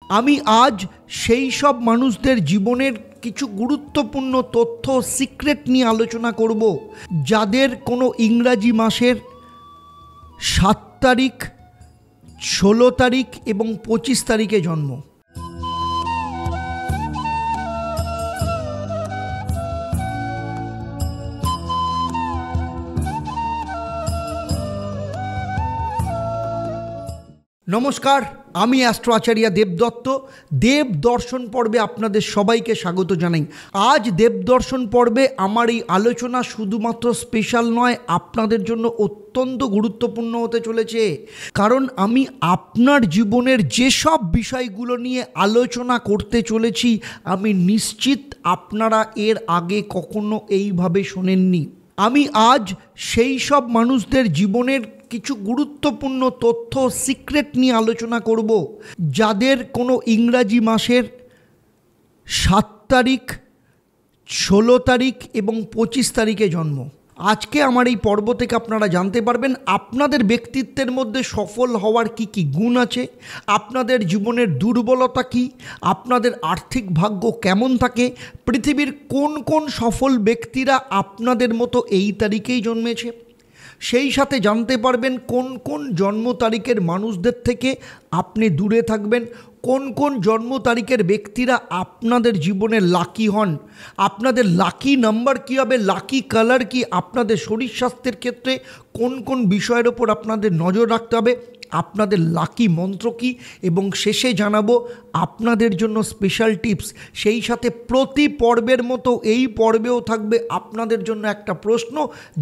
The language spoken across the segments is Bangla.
আমি আজ সেই সব মানুষদের জীবনের কিছু গুরুত্বপূর্ণ তথ্য সিক্রেট নিয়ে আলোচনা করব যাদের কোনো ইংরাজি মাসের 7 তারিখ, 16 তারিখ এবং 25 তারিখে জন্ম। নমস্কার, আমি অ্যাস্ট্রো আচার্য দেবদত্ত। দেব দর্শন পর্বে আপনাদের সবাইকে স্বাগত জানাই। আজ দেব দর্শন পর্বে আমার এই আলোচনা শুধুমাত্র স্পেশাল নয়, আপনাদের জন্য অত্যন্ত গুরুত্বপূর্ণ হতে চলেছে। কারণ আমি আপনার জীবনের যেসব বিষয়গুলো নিয়ে আলোচনা করতে চলেছি আমি নিশ্চিত আপনারা এর আগে কখনো এইভাবে শোনেননি। আমি আজ সেই সব মানুষদের জীবনের কিছু গুরুত্বপূর্ণ তথ্য সিক্রেট নিয়ে আলোচনা করব যাদের কোনো ইংরাজি মাসের 7 তারিখ, 16 তারিখ এবং 25 তারিখে জন্ম। আজকে আমার এই পর্ব থেকে আপনারা জানতে পারবেন আপনাদের ব্যক্তিত্বের মধ্যে সফল হওয়ার কি কি গুণ আছে, আপনাদের জীবনের দুর্বলতা কি, আপনাদের আর্থিক ভাগ্য কেমন থাকে, পৃথিবীর কোন কোন সফল ব্যক্তিরা আপনাদের মতো এই তারিখেই জন্মেছে, সেই সাথে জানতে পারবেন কোন কোন জন্ম তারিখের মানুষদের থেকে আপনি দূরে থাকবেন, কোন কোন জন্ম তারিখের ব্যক্তিরা আপনাদের জীবনে লাকি হন, আপনাদের লাকি নাম্বার কী হবে, লাকি কালার কি, আপনাদের শরীর স্বাস্থ্যের ক্ষেত্রে কোন কোন বিষয়ের ওপর আপনাদের নজর রাখতে হবে, আপনাদের লাকি মন্ত্র কী, এবং শেষে জানাবো আপনাদের জন্য স্পেশাল টিপস। সেই সাথে প্রতি পর্বের মতো এই পর্বেও থাকবে আপনাদের জন্য একটা প্রশ্ন,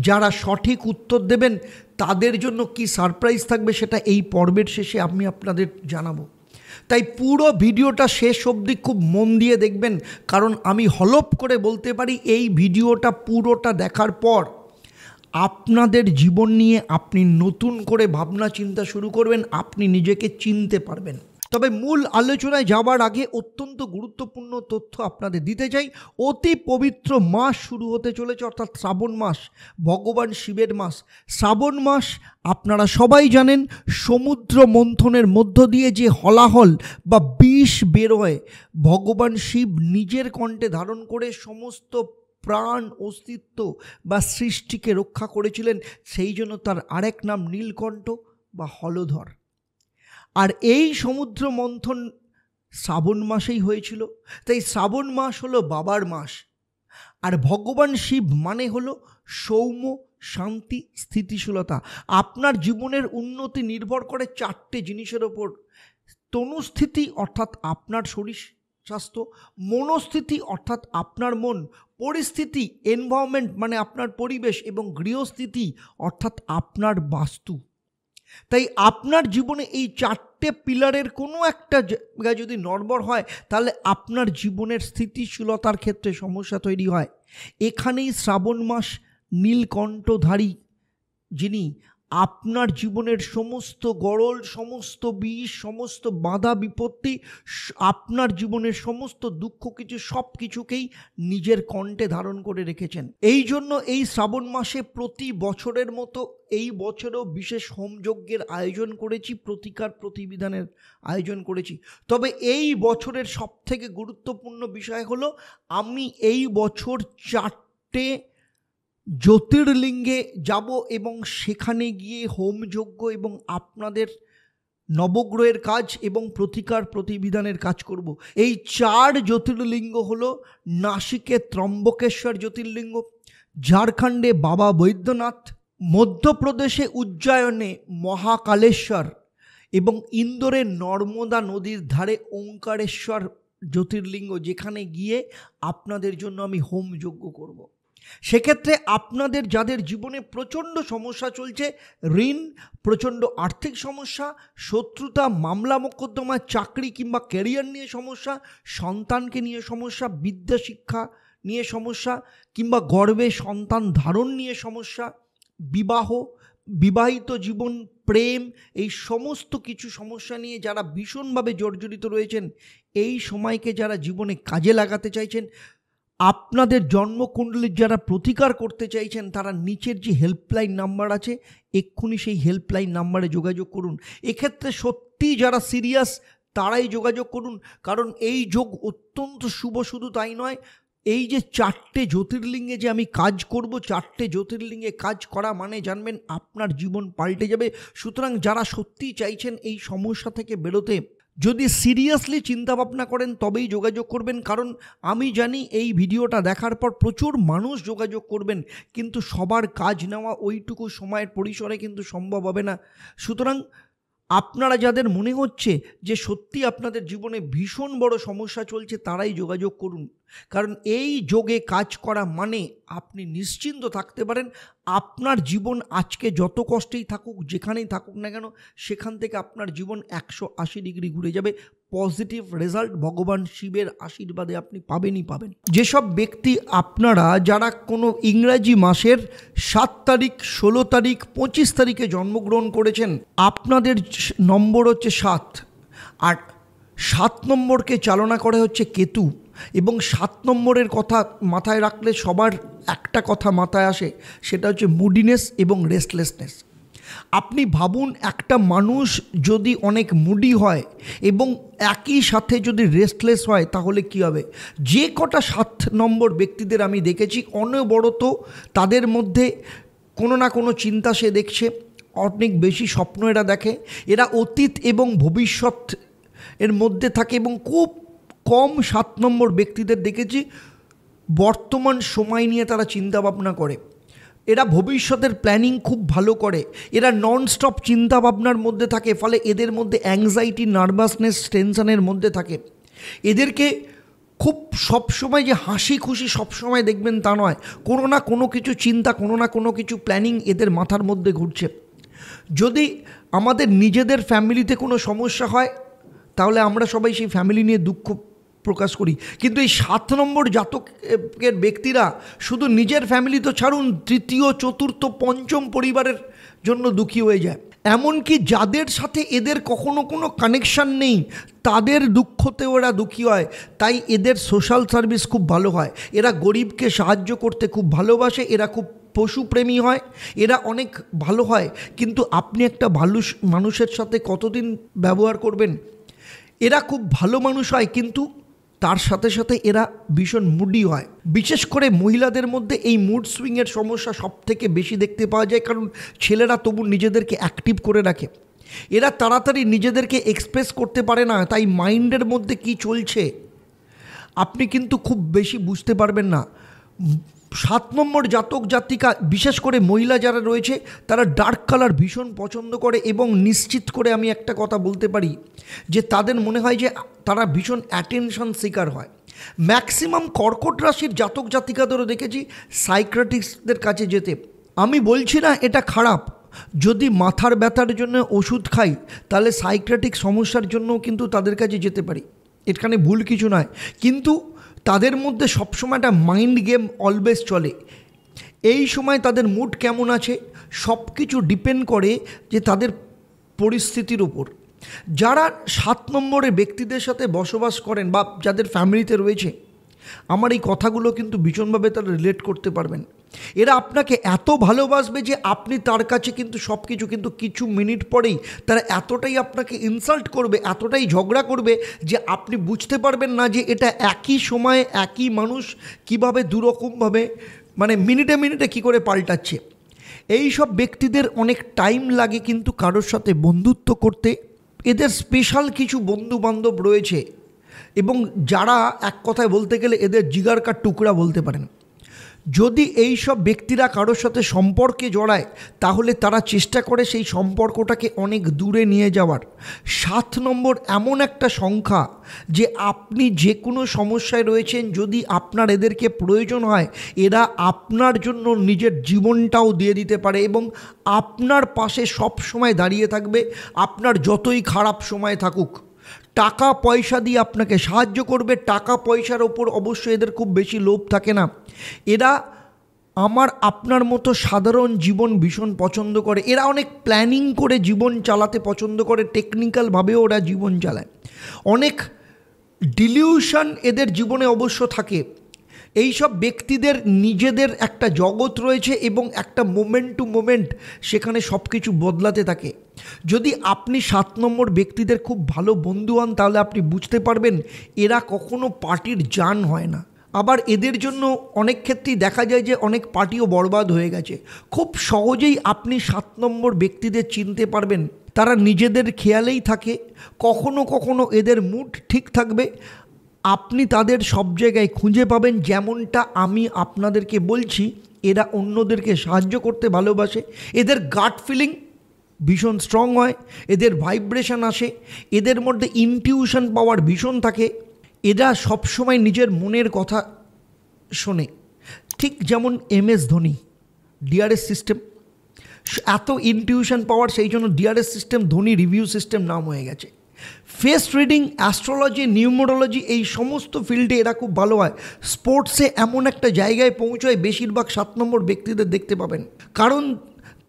যারা সঠিক উত্তর দেবেন তাদের জন্য কি সারপ্রাইজ থাকবে সেটা এই পর্বের শেষে আমি আপনাদের জানাবো। তাই পুরো ভিডিওটা শেষ অবধি খুব মন দিয়ে দেখবেন, কারণ আমি হলপ করে বলতে পারি এই ভিডিওটা পুরোটা দেখার পর আপনাদের জীবন নিয়ে আপনি নতুন করে ভাবনা চিন্তা শুরু করবেন, আপনি নিজেকে চিনতে পারবেন। তবে মূল আলোচনায় যাওয়ার আগে অত্যন্ত গুরুত্বপূর্ণ তথ্য আপনাদের দিতে চাই। অতি পবিত্র মাস শুরু হতে চলেছে, অর্থাৎ শ্রাবণ মাস, ভগবান শিবের মাস। শ্রাবণ মাস আপনারা সবাই জানেন সমুদ্র মন্থনের মধ্য দিয়ে যে হলাহল বা বিষ বেরোয়, ভগবান শিব নিজের কণ্ঠে ধারণ করে সমস্ত প্রাণ, অস্তিত্ব বা সৃষ্টিকে রক্ষা করেছিলেন। সেই জন্য তার আরেক নাম নীলকণ্ঠ বা হলধর। আর এই সমুদ্র মন্থন শ্রাবণ মাসেই হয়েছিল। তাই শ্রাবণ মাস হলো বাবার মাস। আর ভগবান শিব মানে হলো সৌম্য, শান্তি, স্থিতিশীলতা। আপনার জীবনের উন্নতি নির্ভর করে 4টে জিনিসের ওপর: তনুস্থিতি অর্থাৎ আপনার শরীর স্বাস্থ্য, মনস্থিতি অর্থাৎ আপনার মন, পরিস্থিতি এনভায়রনমেন্ট মানে আপনার পরিবেশ, এবং গৃহস্থিতি অর্থাৎ আপনার বাস্তু। তাই আপনার জীবনে এই 4টে পিলারের কোনো একটা জায়গায় যদি নড়বড় হয় তাহলে আপনার জীবনের স্থিতিশীলতার ক্ষেত্রে সমস্যা তৈরি হয়। এখানেই শ্রাবণ মাস নীলকণ্ঠধারী যিনি আপনার জীবনের সমস্ত গরল, সমস্ত বিষ, সমস্ত বাধা বিপত্তি, আপনার জীবনের সমস্ত দুঃখ কিছু সব কিছুকেই নিজের কণ্ঠে ধারণ করে রেখেছেন। এই জন্য এই শ্রাবণ মাসে প্রতি বছরের মতো এই বছরেও বিশেষ হোমযজ্ঞের আয়োজন করেছি, প্রতিকার প্রতিবিধানের আয়োজন করেছি। তবে এই বছরের সবথেকে গুরুত্বপূর্ণ বিষয় হলো আমি এই বছর 4টে জ্যোতির্লিঙ্গে যাব এবং সেখানে গিয়ে হোমযজ্ঞ এবং আপনাদের নবগ্রহের কাজ এবং প্রতিকার প্রতিবিধানের কাজ করব। এই 4 জ্যোতির্লিঙ্গ হলো নাসিকে ত্রম্বকেশ্বর জ্যোতির্লিঙ্গ, ঝাড়খণ্ডে বাবা বৈদ্যনাথ, মধ্যপ্রদেশে উজ্জয়নে মহাকালেশ্বর এবং ইন্দোরে নর্মদা নদীর ধারে ওঙ্কারেশ্বর জ্যোতির্লিঙ্গ, যেখানে গিয়ে আপনাদের জন্য আমি হোমযজ্ঞ করব। সেক্ষেত্রে আপনাদের যাদের জীবনে প্রচণ্ড সমস্যা চলছে, ঋণ, প্রচণ্ড আর্থিক সমস্যা, শত্রুতা, মামলা মোকদ্দমা, চাকরি কিংবা ক্যারিয়ার নিয়ে সমস্যা, সন্তানকে নিয়ে সমস্যা, বিদ্যা শিক্ষা নিয়ে সমস্যা কিংবা গর্ভে সন্তান ধারণ নিয়ে সমস্যা, বিবাহ, বিবাহিত জীবন, প্রেম, এই সমস্ত কিছু সমস্যা নিয়ে যারা ভীষণভাবে জর্জরিত রয়েছেন, এই সময়কে যারা জীবনে কাজে লাগাতে চাইছেন, আপনাদের জন্মকুণ্ডলীর যারা প্রতিকার করতে চাইছেন, তারা নিচের যে হেল্পলাইন নাম্বার আছে এক্ষুনি সেই হেল্পলাইন নাম্বারে যোগাযোগ করুন। এক্ষেত্রে সত্যি যারা সিরিয়াস তারাই যোগাযোগ করুন, কারণ এই যোগ অত্যন্ত শুভ। শুধু তাই নয়, এই যে 4টে জ্যোতির্লিঙ্গে যে আমি কাজ করব, 4টে জ্যোতির্লিঙ্গে কাজ করা মানে জানবেন আপনার জীবন পাল্টে যাবে। সুতরাং যারা সত্যি চাইছেন এই সমস্যা থেকে বেরোতে, যদি সিরিয়াসলি চিন্তাভাবনা করেন তবেই যোগাযোগ করবেন, কারণ আমি জানি এই ভিডিওটা দেখার পর প্রচুর মানুষ যোগাযোগ করবেন, কিন্তু সবার কাজ নেওয়া ওইটুকু সময়ের পরিসরে কিন্তু সম্ভব হবে না। সুতরাং আপনারা যাদের মনে হচ্ছে যে সত্যি আপনাদের জীবনে ভীষণ বড় সমস্যা চলছে, তারাই যোগাযোগ করুন, কারণ এই যোগে কাজ করা মানে আপনি নিশ্চিন্ত থাকতে পারেন আপনার জীবন আজকে যত কষ্টেই থাকুক, যেখানেই থাকুক না কেন, সেখান থেকে আপনার জীবন 180 ডিগ্রি ঘুরে যাবে। পজিটিভ রেজাল্ট ভগবান শিবের আশীর্বাদে আপনি পাবেনই পাবেন। যেসব ব্যক্তি আপনারা যারা কোনো ইংরাজি মাসের 7 তারিখ, 16 তারিখ, 25 তারিখে জন্মগ্রহণ করেছেন, আপনাদের নম্বর হচ্ছে 7, আর 7 নম্বরকে চালনা করে হচ্ছে কেতু, এবং 7 নম্বরের কথা মাথায় রাখলে সবার একটা কথা মাথায় আসে, সেটা হচ্ছে মুডিনেস এবং রেস্টলেসনেস। আপনি ভাবুন, একটা মানুষ যদি অনেক মুডি হয় এবং একই সাথে যদি রেস্টলেস হয়, তাহলে কি হবে? যে কটা 7 নম্বর ব্যক্তিদের আমি দেখেছি, অনবরত তাদের মধ্যে কোনো না কোনো চিন্তা সে দেখছে, অনেক বেশি স্বপ্ন এরা দেখে, এরা অতীত এবং ভবিষ্যৎ এর মধ্যে থাকে, এবং খুব কম 7 নম্বর ব্যক্তিদের দেখেছি বর্তমান সময় নিয়ে তারা চিন্তাভাবনা করে। এরা ভবিষ্যতের প্ল্যানিং খুব ভালো করে, এরা ননস্টপ চিন্তাভাবনার মধ্যে থাকে, ফলে এদের মধ্যে অ্যাংজাইটি, নার্ভাসনেস, টেনশনের মধ্যে থাকে। এদেরকে খুব সবসময় যে হাসি খুশি সবসময় দেখবেন তা নয়, কোনো না কোনো কিছু চিন্তা, কোনো না কোনো কিছু প্ল্যানিং এদের মাথার মধ্যে ঘুরছে। যদি আমাদের নিজেদের ফ্যামিলিতে কোনো সমস্যা হয়, তাহলে আমরা সবাই সেই ফ্যামিলি নিয়ে দুঃখ প্রকাশ করি, কিন্তু এই 7 নম্বর জাতকের ব্যক্তিরা শুধু নিজের ফ্যামিলি তো ছাড়ুন, তৃতীয়, চতুর্থ, পঞ্চম পরিবারের জন্য দুঃখী হয়ে যায়। এমনকি যাদের সাথে এদের কখনো কোনো কানেকশান নেই, তাদের দুঃখতেও এরা দুঃখী হয়। তাই এদের সোশ্যাল সার্ভিস খুব ভালো হয়, এরা গরিবকে সাহায্য করতে খুব ভালোবাসে, এরা খুব পশুপ্রেমী হয়, এরা অনেক ভালো হয়। কিন্তু আপনি একটা ভালো মানুষের সাথে কতদিন ব্যবহার করবেন? এরা খুব ভালো মানুষ হয়, কিন্তু তার সাথে সাথে এরা ভীষণ মুডি হয়। বিশেষ করে মহিলাদের মধ্যে এই মুড সুইংয়ের সমস্যা সব থেকে বেশি দেখতে পাওয়া যায়, কারণ ছেলেরা তবু নিজেদেরকে অ্যাক্টিভ করে রাখে, এরা তাড়াতাড়ি নিজেদেরকে এক্সপ্রেস করতে পারে না, তাই মাইন্ডের মধ্যে কি চলছে আপনি কিন্তু খুব বেশি বুঝতে পারবেন না। 7 নম্বর জাতক জাতিকা, বিশেষ করে মহিলা যারা রয়েছে, তারা ডার্ক কালার ভীষণ পছন্দ করে, এবং নিশ্চিত করে আমি একটা কথা বলতে পারি যে তাদের মনে হয় যে তারা ভীষণ অ্যাটেনশন সিকার হয়। ম্যাক্সিমাম কর্কট রাশির জাতক জাতিকাদেরও দেখেছি সাইকিয়াট্রিস্টদের কাছে যেতে। আমি বলছি না এটা খারাপ, যদি মাথার ব্যথার জন্য ওষুধ খাই, তাহলে সাইকিয়াট্রিক সমস্যার জন্যও কিন্তু তাদের কাছে যেতে পারি, এখানে ভুল কিছু নয়, কিন্তু তাদের মধ্যে সবসময় একটা মাইন্ড গেম অলওয়েজ চলে। এই সময় তাদের মুড কেমন আছে সব কিছু ডিপেন্ড করে যে তাদের পরিস্থিতির উপর। যারা 7 নম্বরের ব্যক্তিদের সাথে বসবাস করেন বা যাদের ফ্যামিলিতে রয়েছে, আমার এই কথাগুলো কিন্তু ভীষণভাবে তারা রিলেট করতে পারবেন। এরা আপনাকে এত ভালোবাসবে যে আপনি তার কাছে কিন্তু সব কিছু, কিন্তু কিছু মিনিট পরেই তারা এতটাই আপনাকে ইনসাল্ট করবে, এতটাই ঝগড়া করবে যে আপনি বুঝতে পারবেন না যে এটা একই সময়ে একই মানুষ কিভাবে দুরকমভাবে, মানে মিনিটে মিনিটে কী করে পাল্টাচ্ছে। এই সব ব্যক্তিদের অনেক টাইম লাগে কিন্তু কারোর সাথে বন্ধুত্ব করতে। এদের স্পেশাল কিছু বন্ধু বান্ধব রয়েছে, এবং যারা এক কথায় বলতে গেলে এদের জিগার কা টুকরা বলতে পারেন। যদি এই সব ব্যক্তিরা কারোর সাথে সম্পর্কে জড়ায়, তাহলে তারা চেষ্টা করে সেই সম্পর্কটাকে অনেক দূরে নিয়ে যাওয়ার। 7 নম্বর এমন একটা সংখ্যা যে আপনি যে কোনো সমস্যায় রয়েছেন, যদি আপনার এদেরকে প্রয়োজন হয়, এরা আপনার জন্য নিজের জীবনটাও দিয়ে দিতে পারে এবং আপনার পাশে সব সময় দাঁড়িয়ে থাকবে, আপনার যতই খারাপ সময় থাকুক। টাকা পয়সা দিয়ে আপনাকে সাহায্য করবে, টাকা পয়সার ওপর অবশ্যই এদের খুব বেশি লোভ থাকে না। এরা আপনার মতো সাধারণ জীবন ভীষণ পছন্দ করে, এরা অনেক প্ল্যানিং করে জীবন চালাতে পছন্দ করে, টেকনিক্যালভাবেও ওরা জীবন চালায়। অনেক ডিলিউশন এদের জীবনে অবশ্য থাকে। এই সব ব্যক্তিদের নিজেদের একটা জগৎ রয়েছে এবং একটা মোমেন্ট টু মোমেন্ট সেখানে সব কিছু বদলাতে থাকে। যদি আপনি 7 নম্বর ব্যক্তিদের খুব ভালো বন্ধু হন তাহলে আপনি বুঝতে পারবেন এরা কখনো পার্টির জান হয় না। আবার এদের জন্য অনেক ক্ষেত্রেই দেখা যায় যে অনেক পার্টিও বরবাদ হয়ে গেছে। খুব সহজেই আপনি 7 নম্বর ব্যক্তিদের চিনতে পারবেন। তারা নিজেদের খেয়ালেই থাকে, কখনো কখনো এদের মুড ঠিক থাকবে, আপনি তাদের সব জায়গায় খুঁজে পাবেন। যেমনটা আমি আপনাদেরকে বলছি, এরা অন্যদেরকে সাহায্য করতে ভালোবাসে, এদের গাট ফিলিং ভীষণ স্ট্রং হয়, এদের ভাইব্রেশন আসে, এদের মধ্যে ইনটিউশন পাওয়ার ভীষণ থাকে, এরা সবসময় নিজের মনের কথা শোনে। ঠিক যেমন MS ধোনি, ডিআরএস সিস্টেম, এত ইনটিউশন পাওয়ার, সেই জন্য DRS system Dhoni review system নাম হয়ে গেছে। ফেস রিডিং, অ্যাস্ট্রোলজি, নিউমোরোলজি, এই সমস্ত ফিল্ডে এরা খুব ভালো হয়। স্পোর্টসে এমন একটা জায়গায় পৌঁছয় বেশিরভাগ 7 নম্বর ব্যক্তিদের দেখতে পাবেন, কারণ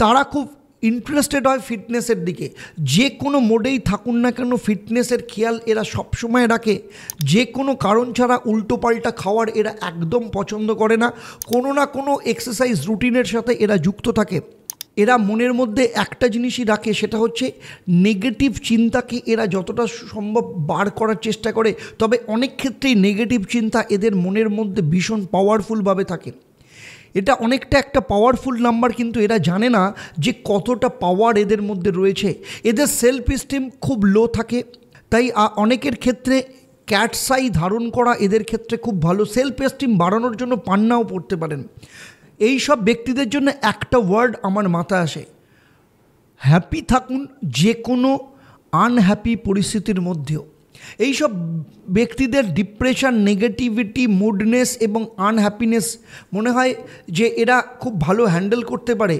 তারা খুব ইন্টারেস্টেড হয় ফিটনেসের দিকে। যে কোনো মোডেই থাকুন না কেন ফিটনেসের খেয়াল এরা সবসময় রাখে। যে কোনো কারণ ছাড়া উল্টোপাল্টা খাওয়ার এরা একদম পছন্দ করে না। কোনো না কোনো এক্সারসাইজ রুটিনের সাথে এরা যুক্ত থাকে। এরা মনের মধ্যে একটা জিনিসই রাখে, সেটা হচ্ছে নেগেটিভ চিন্তাকে এরা যতটা সম্ভব বার করার চেষ্টা করে। তবে অনেক ক্ষেত্রেই নেগেটিভ চিন্তা এদের মনের মধ্যে ভীষণ পাওয়ারফুলভাবে থাকে। এটা অনেকটা একটা পাওয়ারফুল নাম্বার, কিন্তু এরা জানে না যে কতটা পাওয়ার এদের মধ্যে রয়েছে। এদের সেলফ এস্টিম খুব লো থাকে, তাই অনেকের ক্ষেত্রে ক্যাটস আই ধারণ করা এদের ক্ষেত্রে খুব ভালো। সেলফ এস্টিম বাড়ানোর জন্য পান্নাও পড়তে পারেন। এই সব ব্যক্তিদের জন্য একটা ওয়ার্ড আমার মাথায় আসে, হ্যাপি থাকুন যে কোনো আনহ্যাপি পরিস্থিতির মধ্যেও। এইসব ব্যক্তিদের ডিপ্রেশন, নেগেটিভিটি, মুডনেস এবং আনহ্যাপিনেস মনে হয় যে এরা খুব ভালো হ্যান্ডেল করতে পারে।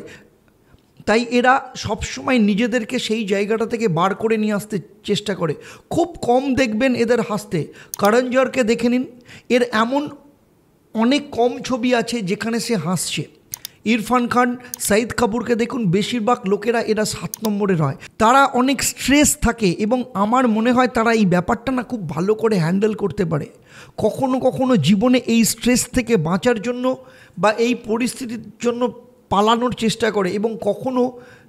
তাই এরা সবসময় নিজেদেরকে সেই জায়গাটা থেকে বার করে নিয়ে আসতে চেষ্টা করে। খুব কম দেখবেন এদের হাসতে। করণ জোহরকে দেখে নিন, এর এমন অনেক কম ছবি আছে যেখানে সে হাসছে। ইরফান খান, শাহিদ কাপুরকে দেখুন, বেশিরভাগ লোকেরা এরা 7 নম্বরের হয়। তারা অনেক স্ট্রেস থাকে এবং আমার মনে হয় তারা এই ব্যাপারটা না খুব ভালো করে হ্যান্ডেল করতে পারে। কখনো কখনো জীবনে এই স্ট্রেস থেকে বাঁচার জন্য বা এই পরিস্থিতির জন্য পালানোর চেষ্টা করে এবং কখনো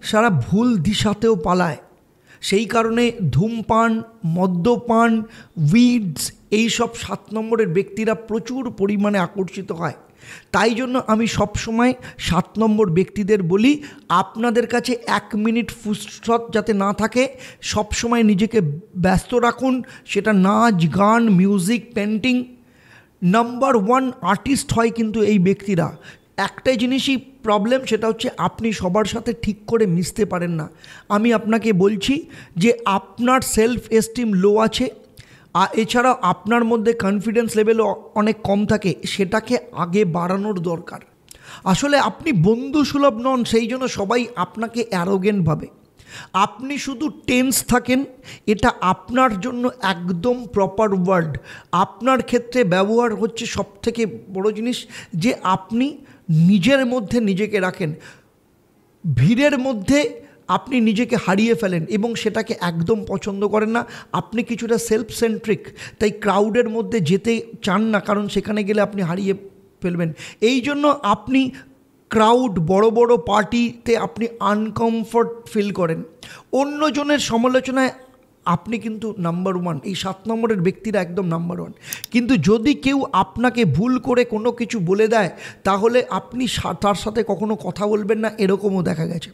সারা ভুল দিশাতেও পালায়। সেই কারণে ধূমপান, মদ্যপান, উইডস, এইসব 7 নম্বরের ব্যক্তিরা প্রচুর পরিমাণে আকর্ষিত হয়। তাই জন্য আমি সবসময় 7 নম্বর ব্যক্তিদের বলি, আপনাদের কাছে 1 মিনিট ফুরসত যাতে না থাকে, সবসময় নিজেকে ব্যস্ত রাখুন। সেটা নাচ, গান, মিউজিক, পেন্টিং। নাম্বার 1 আর্টিস্ট হয় কিন্তু এই ব্যক্তিরা। একটাই জিনিসই প্রবলেম, সেটা হচ্ছে আপনি সবার সাথে ঠিক করে মিশতে পারেন না। আমি আপনাকে বলছি যে আপনার সেলফ এস্টিম লো আছে, আর এছাড়াও আপনার মধ্যে কনফিডেন্স লেভেলও অনেক কম থাকে, সেটাকে আগে বাড়ানোর দরকার। আসলে আপনি বন্ধু সুলভ নন, সেই জন্য সবাই আপনাকে অ্যারোগেন্ট ভাবে। আপনি শুধু টেন্স থাকেন, এটা আপনার জন্য একদম প্রপার ওয়ার্ড। আপনার ক্ষেত্রে ব্যবহার হচ্ছে সবথেকে বড় জিনিস, যে আপনি নিজের মধ্যে নিজেকে রাখেন। ভিড়ের মধ্যে আপনি নিজেকে হারিয়ে ফেলেন এবং সেটাকে একদম পছন্দ করেন না। আপনি কিছুটা সেলফ সেন্ট্রিক, তাই ক্রাউডের মধ্যে যেতে চান না, কারণ সেখানে গেলে আপনি হারিয়ে ফেলবেন। এই জন্য আপনি ক্রাউড, বড় বড় পার্টিতে আপনি আনকমফর্ট ফিল করেন। অন্যজনের সমালোচনায় আপনি কিন্তু নাম্বার 1, এই 7 নম্বরের ব্যক্তিরা একদম নাম্বার 1। কিন্তু যদি কেউ আপনাকে ভুল করে কোনো কিছু বলে দেয়, তাহলে আপনি তার সাথে কখনো কথা বলবেন না, এরকমও দেখা গেছে।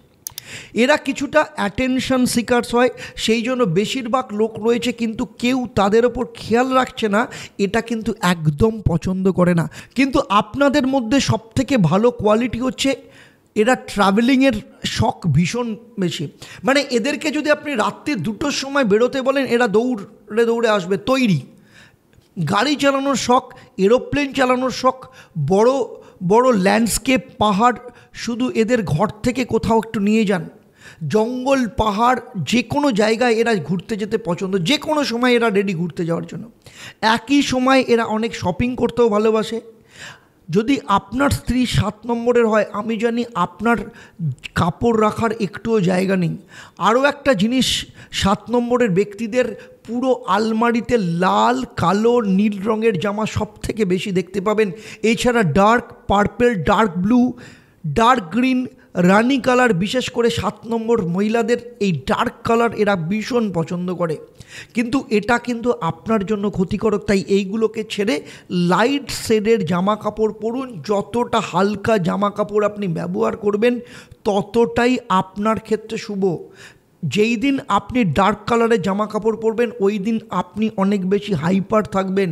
এরা কিছুটা অ্যাটেনশন সিকার্স হয়, সেই জন্য বেশিরভাগ লোক রয়েছে কিন্তু কেউ তাদের ওপর খেয়াল রাখছে না, এটা কিন্তু একদম পছন্দ করে না। কিন্তু আপনাদের মধ্যে সবথেকে ভালো কোয়ালিটি হচ্ছে এরা ট্রাভেলিংয়ের শখ ভীষণ বেশি। মানে এদেরকে যদি আপনি রাত্রি 2টোর সময় বেরোতে বলেন, এরা দৌড়ে দৌড়ে আসবে, তৈরি। গাড়ি চালানোর শখ, এরোপ্লেন চালানোর শখ, বড় বড় ল্যান্ডস্কেপ, পাহাড়, শুধু এদের ঘর থেকে কোথাও একটু নিয়ে যান, জঙ্গল, পাহাড়, যে কোনো জায়গায় এরা ঘুরতে যেতে পছন্দ। যে কোনো সময় এরা রেডি ঘুরতে যাওয়ার জন্য। একই সময় এরা অনেক শপিং করতেও ভালোবাসে। যদি আপনার স্ত্রী 7 নম্বরের হয়, আমি জানি আপনার কাপড় রাখার একটুও জায়গা নেই। আরও একটা জিনিস, 7 নম্বরের ব্যক্তিদের পুরো আলমারিতে লাল, কালো, নীল রঙের জামা সব থেকে বেশি দেখতে পাবেন। এছাড়া dark purple, dark blue, dark green, রানি কালার, বিশেষ করে 7 নম্বর মহিলাদের এই ডার্ক কালার এরা ভীষণ পছন্দ করে, কিন্তু এটা কিন্তু আপনার জন্য ক্ষতিকারক। তাই এইগুলোকে ছেড়ে লাইট শেডের জামা কাপড় পরুন। যতটা হালকা জামা কাপড় আপনি ব্যবহার করবেন ততটাই আপনার ক্ষেত্রে শুভ। যেই দিন আপনি ডার্ক কালারের জামা কাপড় পরবেন ওই দিন আপনি অনেক বেশি হাইপার থাকবেন।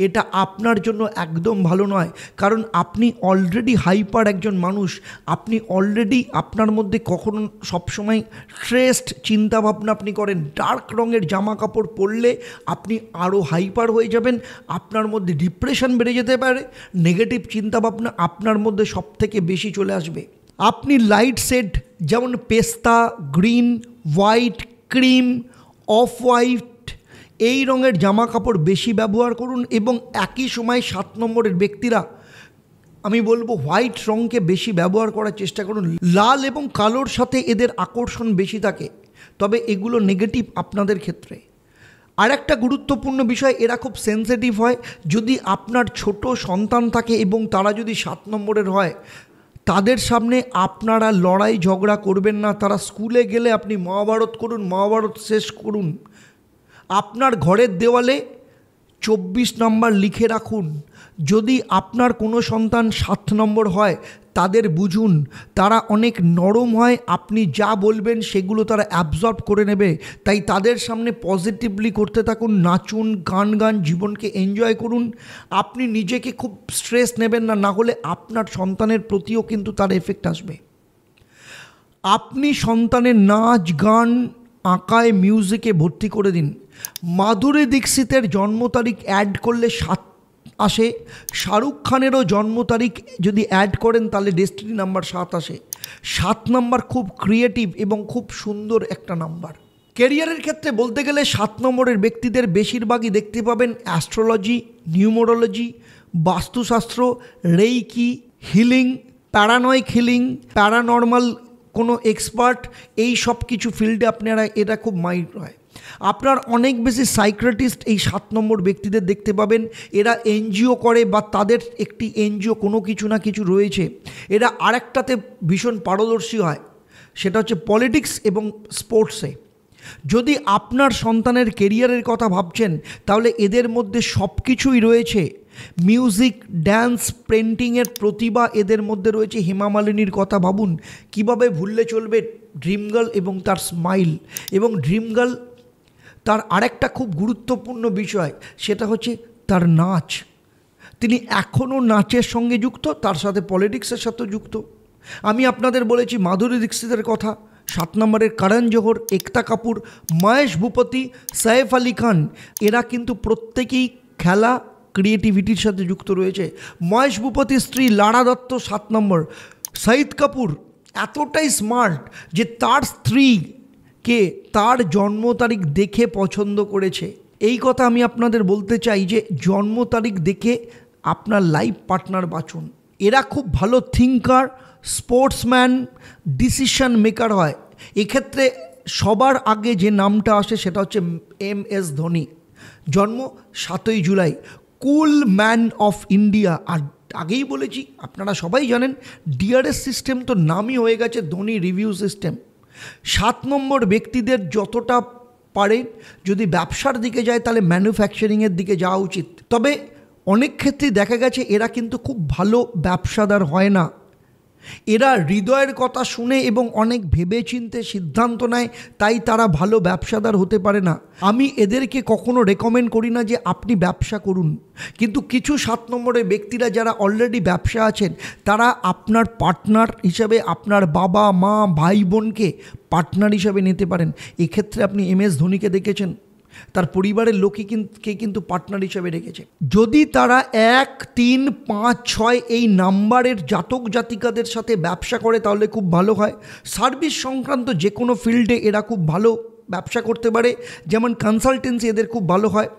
এটা আপনার জন্য একদম ভালো নয়, কারণ আপনি অলরেডি হাইপার একজন মানুষ। আপনি অলরেডি আপনার মধ্যে কখনো সবসময় স্ট্রেসড চিন্তাভাবনা আপনি করেন। ডার্ক রঙের জামা কাপড় পরলে আপনি আরও হাইপার হয়ে যাবেন, আপনার মধ্যে ডিপ্রেশন বেড়ে যেতে পারে, নেগেটিভ চিন্তাভাবনা আপনার মধ্যে সব থেকে বেশি চলে আসবে। আপনি লাইট শেড যেমন পেস্তা, green, white, cream, off white এই রঙের জামা কাপড় বেশি ব্যবহার করুন। এবং একই সময় 7 নম্বরের ব্যক্তিরা আমি বলবো হোয়াইট রঙকে বেশি ব্যবহার করার চেষ্টা করুন। লাল এবং কালোর সাথে এদের আকর্ষণ বেশি থাকে, তবে এগুলো নেগেটিভ আপনাদের ক্ষেত্রে। আর একটা গুরুত্বপূর্ণ বিষয়, এরা খুব সেন্সিটিভ হয়। যদি আপনার ছোট সন্তান থাকে এবং তারা যদি 7 নম্বরের হয়, তাদের সামনে আপনারা লড়াই ঝগড়া করবেন না। তারা স্কুলে গেলে আপনি মহাভারত করুন, মহাভারত শেষ করুন। আপনার ঘরের দেওয়ালে 24 নম্বর লিখে রাখুন। যদি আপনার কোনো সন্তান 7 নম্বর হয় তাদের বুঝুন, তারা অনেক নরম হয়, আপনি যা বলবেন সেগুলো তারা অ্যাবজর্ব করে নেবে। তাই তাদের সামনে পজিটিভলি করতে থাকুন, নাচুন, গান জীবনকে এনজয় করুন। আপনি নিজেকে খুব স্ট্রেস নেবেন না, না হলে আপনার সন্তানের প্রতিও কিন্তু তার এফেক্ট আসবে। আপনি সন্তানের নাচ, গান, আঁকায়, মিউজিকে ভর্তি করে দিন। মাধুরী দীক্ষিতের জন্ম তারিখ অ্যাড করলে 7 আসে। শাহরুখ খানেরও জন্ম তারিখ যদি অ্যাড করেন তাহলে ডেস্টিনি নাম্বার 7 আসে। 7 নাম্বার খুব ক্রিয়েটিভ এবং খুব সুন্দর একটা নাম্বার। কেরিয়ারের ক্ষেত্রে বলতে গেলে 7 নম্বরের ব্যক্তিদের বেশিরভাগই দেখতে পাবেন অ্যাস্ট্রোলজি, নিউমোরোলজি, বাস্তুশাস্ত্র, রেইকি, হিলিং, প্যারানয়েক হিলিং, প্যারানর্মাল কোনো এক্সপার্ট, এই সব কিছু ফিল্ডে আপনারা এটা খুব মাইন্ড হয়। আপনার অনেক বেশি সাইকিয়াট্রিস্ট এই 7 নম্বর ব্যক্তিদের দেখতে পাবেন। এরা এনজিও করে বা তাদের একটি এনজিও কোনো কিছু না কিছু রয়েছে। এরা আরেকটাতে ভীষণ পারদর্শী হয়, সেটা হচ্ছে পলিটিক্স এবং স্পোর্টসে। যদি আপনার সন্তানের কেরিয়ারের কথা ভাবছেন তাহলে এদের মধ্যে সব কিছুই রয়েছে। মিউজিক, ড্যান্স, পেন্টিংয়ের প্রতিভা এদের মধ্যে রয়েছে। হেমা মালিনীর কথা ভাবুন, কিভাবে ভুললে চলবে ড্রিম গার্ল এবং তার স্মাইল। এবং ড্রিম গার্ল তার আরেকটা খুব গুরুত্বপূর্ণ বিষয়, সেটা হচ্ছে তার নাচ। তিনি এখনও নাচের সঙ্গে যুক্ত, তার সাথে পলিটিক্সের সাথেও যুক্ত। আমি আপনাদের বলেছি মাধুরী দীক্ষিতের কথা, 7 নম্বরের করণ জোহর, একতা কাপুর, মহেশ ভূপতি, সাইফ আলি খান, এরা কিন্তু প্রত্যেকেই খেলা, ক্রিয়েটিভিটির সাথে যুক্ত রয়েছে। মহেশ ভূপতির স্ত্রী লারা দত্ত 7 নম্বর। শাহিদ কাপুর এতটাই স্মার্ট যে তার স্ত্রীকে তার জন্ম তারিখ দেখে পছন্দ করেছে। এই কথা আমি আপনাদের বলতে চাই যে জন্ম তারিখ দেখে আপনার লাইফ পার্টনার বাছুন। এরা খুব ভালো থিঙ্কার, স্পোর্টসম্যান, ডিসিশন মেকার হয়। এক্ষেত্রে সবার আগে যে নামটা আসে সেটা হচ্ছে MS ধোনি। জন্ম 7ই জুলাই, কুল ম্যান অফ ইন্ডিয়া। আর আগেই বলেছি, আপনারা সবাই জানেন DRS সিস্টেম তো নামই হয়ে গেছে ধোনি রিভিউ সিস্টেম। 7 নম্বর ব্যক্তিদের যতটা পারে যদি ব্যবসার দিকে যায় তাহলে ম্যানুফ্যাকচারিংয়ের দিকে যাওয়া উচিত। তবে অনেক ক্ষেত্রেই দেখা গেছে এরা কিন্তু খুব ভালো ব্যবসাদার হয় না। এরা হৃদয়ের কথা শুনে এবং অনেক ভেবেচিন্তে সিদ্ধান্ত নেয়, তাই তারা ভালো ব্যবসাদার হতে পারে না। আমি এদেরকে কখনো রেকমেন্ড করি না যে আপনি ব্যবসা করুন, কিন্তু কিছু 7 নম্বরের ব্যক্তিরা যারা অলরেডি ব্যবসা আছেন তারা আপনার পার্টনার হিসাবে আপনার বাবা, মা, ভাই, বোনকে পার্টনার হিসাবে নিতে পারেন। এক্ষেত্রে আপনি MS ধোনিকে দেখেছেন, তার পরিবারের লোকই কিন্তু পার্টনার হিসেবে রেখেছে। যদি তারা 1, 3, 5, 6 এই নাম্বারের জাতক জাতিকাদের সাথে ব্যবসা করে তাহলে খুব ভালো হয়। সার্ভিস সংক্রান্ত যে কোনো ফিল্ডে এরা খুব ভালো ব্যবসা করতে পারে, যেমন কনসালটেন্সি এদের খুব ভালো হয়।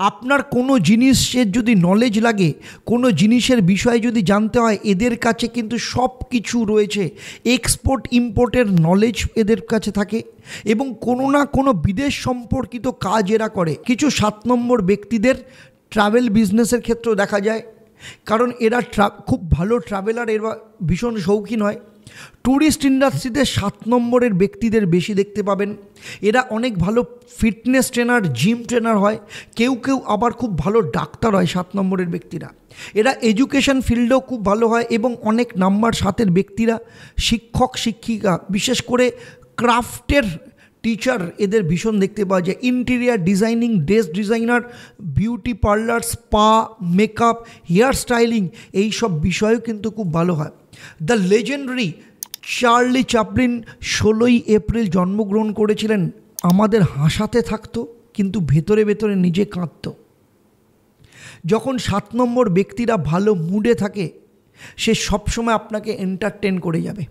আপনার কোনো জিনিসের যদি নলেজ লাগে, কোনো জিনিসের বিষয়ে যদি জানতে হয়, এদের কাছে কিন্তু সব কিছু রয়েছে। এক্সপোর্ট ইম্পোর্টের নলেজ এদের কাছে থাকে এবং কোনো না কোনো বিদেশ সম্পর্কিত কাজ এরা করে। কিছু 7 নম্বর ব্যক্তিদের ট্রাভেল বিজনেসের ক্ষেত্রেও দেখা যায়, কারণ এরা খুব ভালো ট্রাভেলার, এরা ভীষণ শৌখিন হয়। ট্যুরিস্ট ইন্ডাস্ট্রিতে 7 নম্বরের ব্যক্তিদের বেশি দেখতে পাবেন। এরা অনেক ভালো ফিটনেস ট্রেনার, জিম ট্রেনার হয়, কেউ কেউ আবার খুব ভালো ডাক্তার হয় 7 নম্বরের ব্যক্তিরা। এরা এডুকেশন ফিল্ডেও খুব ভালো হয় এবং অনেক নাম্বার 7-এর ব্যক্তিরা শিক্ষক শিক্ষিকা, বিশেষ করে ক্রাফটের টিচার এদের ভীষণ দেখতে পাওয়া যায়। Interior designing, dress designer, beauty parlour, spa, makeup, hair styling, এই সব বিষয়েও কিন্তু খুব ভালো হয়। দ্য লেজেন্ডারি চার্লি চ্যাপলিন 16ই এপ্রিল জন্মগ্রহণ করেছিলেন। আমাদের হাসাতে থাকতো কিন্তু ভেতরে ভেতরে নিজে কাঁদত। যখন 7 নম্বর ব্যক্তিরা ভালো মুডে থাকে সে সবসময় আপনাকে এন্টারটেন করে যাবে।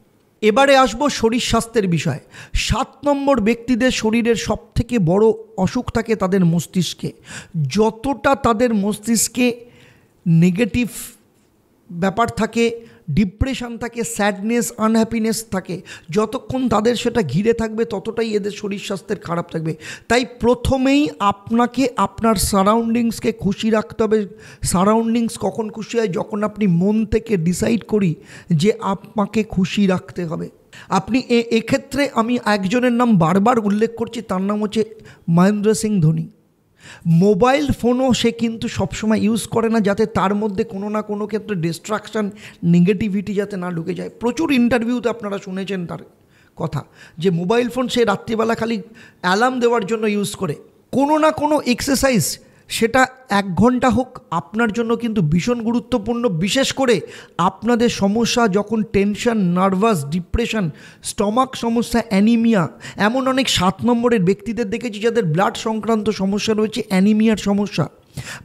এবারে আসবো শরীর স্বাস্থ্যের বিষয়। 7 নম্বর ব্যক্তিদের শরীরের সবথেকে বড় অসুখ থাকে তাদের মস্তিষ্কে। যতটা তাদের মস্তিষ্কে নেগেটিভ ব্যাপার থাকে, ডিপ্রেশন থাকে, স্যাডনেস, আনহ্যাপিনেস থাকে, যতক্ষণ তাদের সেটা ঘিরে থাকবে ততটাই এদের শরীর স্বাস্থ্যের খারাপ থাকবে। তাই প্রথমেই আপনাকে আপনার সারাউন্ডিংসকে খুশি রাখতে হবে। সারাউন্ডিংস কখন খুশি হয়? যখন আপনি মন থেকে ডিসাইড করি যে আপনাকে খুশি রাখতে হবে। আপনি এক্ষেত্রে আমি একজনের নাম বারবার উল্লেখ করছি, তার নাম হচ্ছে মহেন্দ্র সিং ধোনি। মোবাইল ফোনও সে কিন্তু সবসময় ইউজ করে না যাতে তার মধ্যে কোনো না কোনো ক্ষেত্রে ডিস্ট্রাকশান, নেগেটিভিটি যাতে না ঢুকে যায়। প্রচুর ইন্টারভিউতে আপনারা শুনেছেন তার কথা যে মোবাইল ফোন সে রাত্রিবেলা খালি অ্যালার্ম দেওয়ার জন্য ইউজ করে। কোনো না কোনো এক্সারসাইজ, সেটা 1 ঘন্টা হোক, আপনার জন্য কিন্তু ভীষণ গুরুত্বপূর্ণ। বিশেষ করে আপনাদের সমস্যা যখন টেনশন, নার্ভাস, ডিপ্রেশন, স্টমাক সমস্যা, অ্যানিমিয়া, এমন অনেক 7 নম্বরের ব্যক্তিদের দেখেছি যাদের ব্লাড সংক্রান্ত সমস্যা রয়েছে, অ্যানিমিয়ার সমস্যা,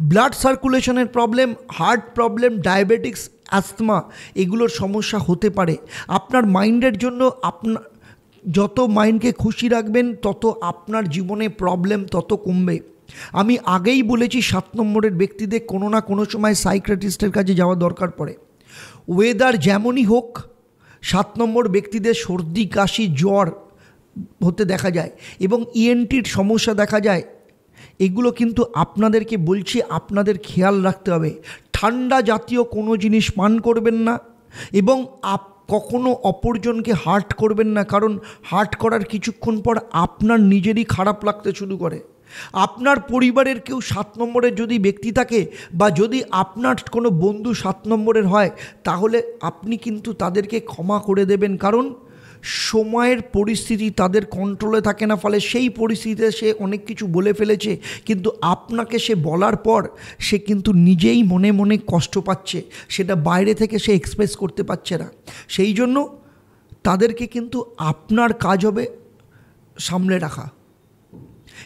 ব্লাড সার্কুলেশনের problem, heart problem, diabetics, asthma, এগুলোর সমস্যা হতে পারে। আপনার মাইন্ডের জন্য যত মাইন্ডকে খুশি রাখবেন তত আপনার জীবনে প্রবলেম তত কমবে। আমি আগেই বলেছি 7 নম্বরের ব্যক্তিদের কোনো না কোনো সময় সাইকিয়াট্রিস্টের কাছে যাওয়া দরকার পড়ে। ওয়েদার যেমনই হোক 7 নম্বর ব্যক্তিদের সর্দি, কাশি, জ্বর হতে দেখা যায় এবং ইএনটির সমস্যা দেখা যায়। এগুলো কিন্তু আপনাদেরকে বলছি, আপনাদের খেয়াল রাখতে হবে। ঠান্ডা জাতীয় কোনো জিনিস পান করবেন না এবং কখনো অপরজনকে হার্ট করবেন না, কারণ হার্ট করার কিছুক্ষণ পর আপনার নিজেরই খারাপ লাগতে শুরু করে। আপনার পরিবারের কেউ 7 নম্বরের যদি ব্যক্তি থাকে বা যদি আপনার কোনো বন্ধু 7 নম্বরের হয় তাহলে আপনি কিন্তু তাদেরকে ক্ষমা করে দেবেন, কারণ সময়ের পরিস্থিতি তাদের কন্ট্রোলে থাকে না। ফলে সেই পরিস্থিতিতে সে অনেক কিছু বলে ফেলেছে, কিন্তু আপনাকে সে বলার পর সে কিন্তু নিজেই মনে মনে কষ্ট পাচ্ছে, সেটা বাইরে থেকে সে এক্সপ্রেস করতে পারছে না। সেই জন্য তাদেরকে কিন্তু আপনার কাজ হবে সামলে রাখা।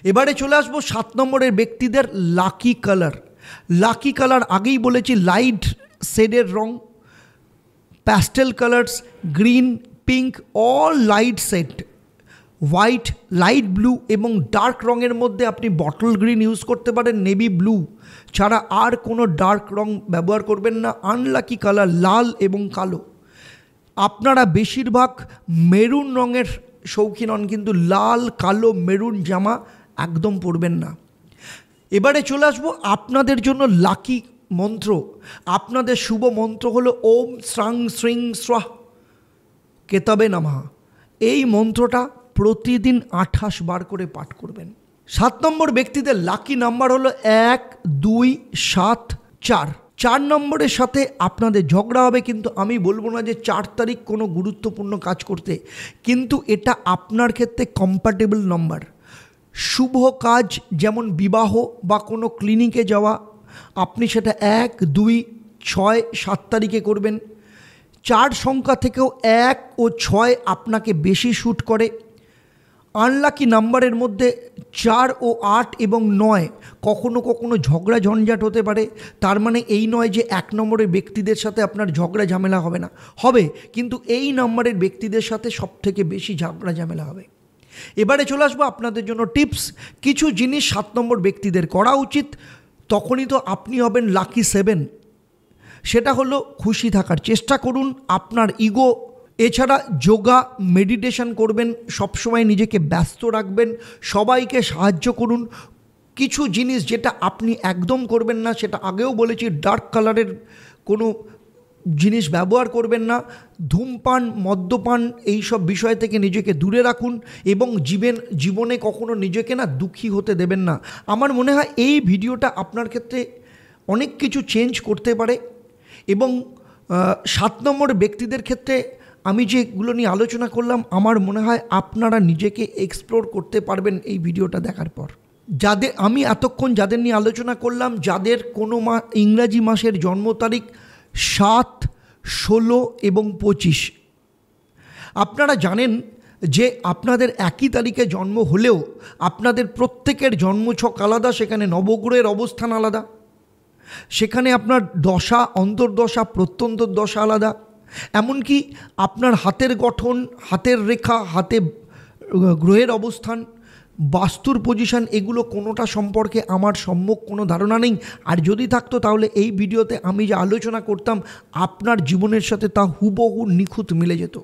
এবারে চলে আসবো 7 নম্বরের ব্যক্তিদের লাকি কালার। লাকি কালার আগেই বলেছি, লাইট শেডের রং, pastel colours, green, pink, all light shade, white, light blue এবং ডার্ক রঙের মধ্যে আপনি বটল গ্রিন ইউজ করতে পারেন। নেভি ব্লু ছাড়া আর কোনো ডার্ক রং ব্যবহার করবেন না। আনলাকি কালার লাল এবং কালো। আপনারা বেশিরভাগ মেরুন রঙের শৌখিন হন, কিন্তু লাল, কালো, মেরুন জামা একদম পরবেন না। এবারে চলে আসবো আপনাদের জন্য লাকি মন্ত্র। আপনাদের শুভ মন্ত্র হলো ওম শ্রাং শ্রিং স্বাহ কেতবে নমঃ। এই মন্ত্রটা প্রতিদিন 28 বার করে পাঠ করবেন। 7 নম্বর ব্যক্তিদের লাকি নাম্বার হলো 1, 2, 7, 4। 4 নম্বরের সাথে আপনাদের ঝগড়া হবে, কিন্তু আমি বলবো না যে 4 তারিখ কোনো গুরুত্বপূর্ণ কাজ করতে, কিন্তু এটা আপনার ক্ষেত্রে কম্প্যাটেবল নাম্বার। শুভ কাজ যেমন বিবাহ বা কোনো ক্লিনিকে যাওয়া, আপনি সেটা 1, 2, 6, 7 তারিখে করবেন। 4 সংখ্যা থেকেও 1 ও 6 আপনাকে বেশি শ্যুট করে। আনলাকি নাম্বারের মধ্যে 4 ও 8 এবং 9 কখনো কখনো ঝগড়া ঝঞ্ঝাট হতে পারে। তার মানে এই নয় যে 1 নম্বরের ব্যক্তিদের সাথে আপনার ঝগড়া ঝামেলা হবে না, হবে, কিন্তু এই নম্বরের ব্যক্তিদের সাথে সবথেকে বেশি ঝগড়া ঝামেলা হবে। এবারে চলে আসবো আপনাদের জন্য টিপস। কিছু জিনিস 7 নম্বর ব্যক্তিদের করা উচিত, তখনই তো আপনি হবেন লাকি 7। সেটা হলো খুশি থাকার চেষ্টা করুন, আপনার ইগো, এছাড়া যোগা, মেডিটেশন করবেন, সবসময় নিজেকে ব্যস্ত রাখবেন, সবাইকে সাহায্য করুন। কিছু জিনিস যেটা আপনি একদম করবেন না, সেটা আগেও বলেছি, ডার্ক কালারের কোনো জিনিস ব্যবহার করবেন না, ধূমপান মদ্যপান এই সব বিষয় থেকে নিজেকে দূরে রাখুন এবং জীবনে কখনো নিজেকে না দুঃখী হতে দেবেন না। আমার মনে হয় এই ভিডিওটা আপনার ক্ষেত্রে অনেক কিছু চেঞ্জ করতে পারে এবং 7 নম্বর ব্যক্তিদের ক্ষেত্রে আমি যেগুলো নিয়ে আলোচনা করলাম আমার মনে হয় আপনারা নিজেকে এক্সপ্লোর করতে পারবেন এই ভিডিওটা দেখার পর। আমি এতক্ষণ যাদের নিয়ে আলোচনা করলাম, যাদের কোনো ইংরাজি মাসের জন্ম তারিখ 7, 16 এবং 25, আপনারা জানেন যে আপনাদের একই তারিখে জন্ম হলেও আপনাদের প্রত্যেকের জন্মছক আলাদা, সেখানে নবগ্রহের অবস্থান আলাদা, সেখানে আপনার দশা, অন্তর্দশা, প্রত্যন্তর দশা আলাদা, এমনকি আপনার হাতের গঠন, হাতের রেখা, হাতে গ্রহের অবস্থান, বাস্তুর পজিশন, এগুলো কোনোটা সম্পর্কে আমার সম্যক কোনো ধারণা নেই। আর যদি থাকতো তাহলে এই ভিডিওতে আমি যে আলোচনা করতাম আপনার জীবনের সাথে তা হুবহু নিখুঁত মিলে যেত।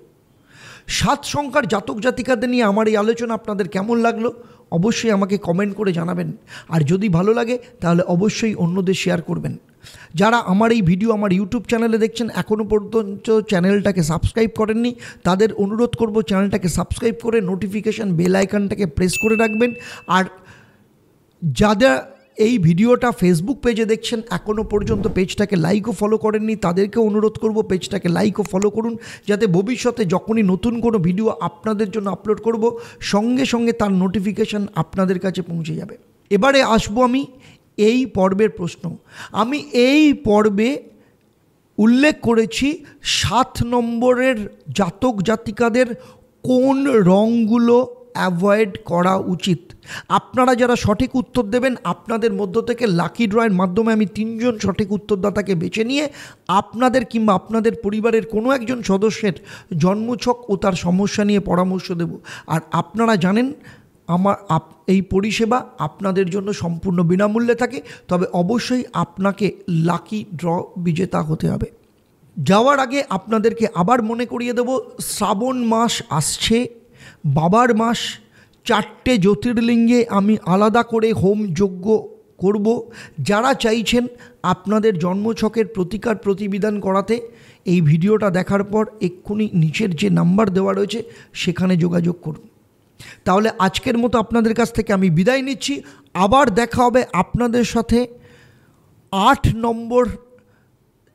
7 সংখ্যার জাতক জাতিকাদের নিয়ে আমার এই আলোচনা আপনাদের কেমন লাগলো অবশ্যই আমাকে কমেন্ট করে জানাবেন। আর যদি ভালো লাগে তাহলে অবশ্যই অন্যদের শেয়ার করবেন। যারা আমার এই ভিডিও আমার ইউটিউব চ্যানেলে দেখছেন, এখনও পর্যন্ত চ্যানেলটাকে সাবস্ক্রাইব করেননি, তাদের অনুরোধ করব চ্যানেলটাকে সাবস্ক্রাইব করে নোটিফিকেশান বেল আইকনটাকে প্রেস করে রাখবেন। আর যারা এই ভিডিওটা ফেসবুক পেজে দেখছেন, এখনও পর্যন্ত পেজটাকে লাইক ও ফলো করেননি, তাদেরকে অনুরোধ করব পেজটাকে লাইক ও ফলো করুন, যাতে ভবিষ্যতে যখনই নতুন কোনো ভিডিও আপনাদের জন্য আপলোড করব সঙ্গে সঙ্গে তার নোটিফিকেশান আপনাদের কাছে পৌঁছে যাবে। এবারে আসবো আমি এই পর্বের প্রশ্ন। আমি এই পর্বে উল্লেখ করেছি 7 নম্বরের জাতক জাতিকাদের কোন রঙগুলো অ্যাভয়েড করা উচিত। আপনারা যারা সঠিক উত্তর দেবেন, আপনাদের মধ্য থেকে লাকি ড্রয়ের মাধ্যমে আমি 3 জন সঠিক উত্তরদাতাকে বেছে নিয়ে আপনাদের কিংবা আপনাদের পরিবারের কোনো একজন সদস্যের জন্মছক ও তার সমস্যা নিয়ে পরামর্শ দেব। আর আপনারা জানেন আমার এই পরিষেবা আপনাদের জন্য সম্পূর্ণ বিনামূল্যে থাকে, তবে অবশ্যই আপনাকে লাকি ড্র বিজেতা হতে হবে। যাওয়ার আগে আপনাদেরকে আবার মনে করিয়ে দেব, শ্রাবণ মাস আসছে, বাবার মাস। 4টে জ্যোতির্লিঙ্গে আমি আলাদা করে হোম যজ্ঞ করব। যারা চাইছেন আপনাদের জন্মছকের প্রতিকার প্রতিবিধান করাতে, এই ভিডিওটা দেখার পর এক্ষুনি নিচের যে নাম্বার দেওয়া রয়েছে সেখানে যোগাযোগ করুন। তাহলে আজকের মতো আপনাদের কাছ থেকে আমি বিদায় নিচ্ছি। আবার দেখা হবে আপনাদের সাথে 8 নম্বর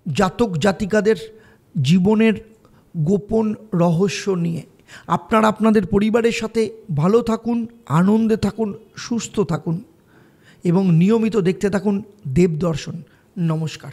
জাতক জাতিকাদের জীবনের গোপন রহস্য নিয়ে। আপনারা আপনাদের পরিবারের সাথে ভালো থাকুন, আনন্দে থাকুন, সুস্থ থাকুন এবং নিয়মিত দেখতে থাকুন দেবদর্শন। নমস্কার।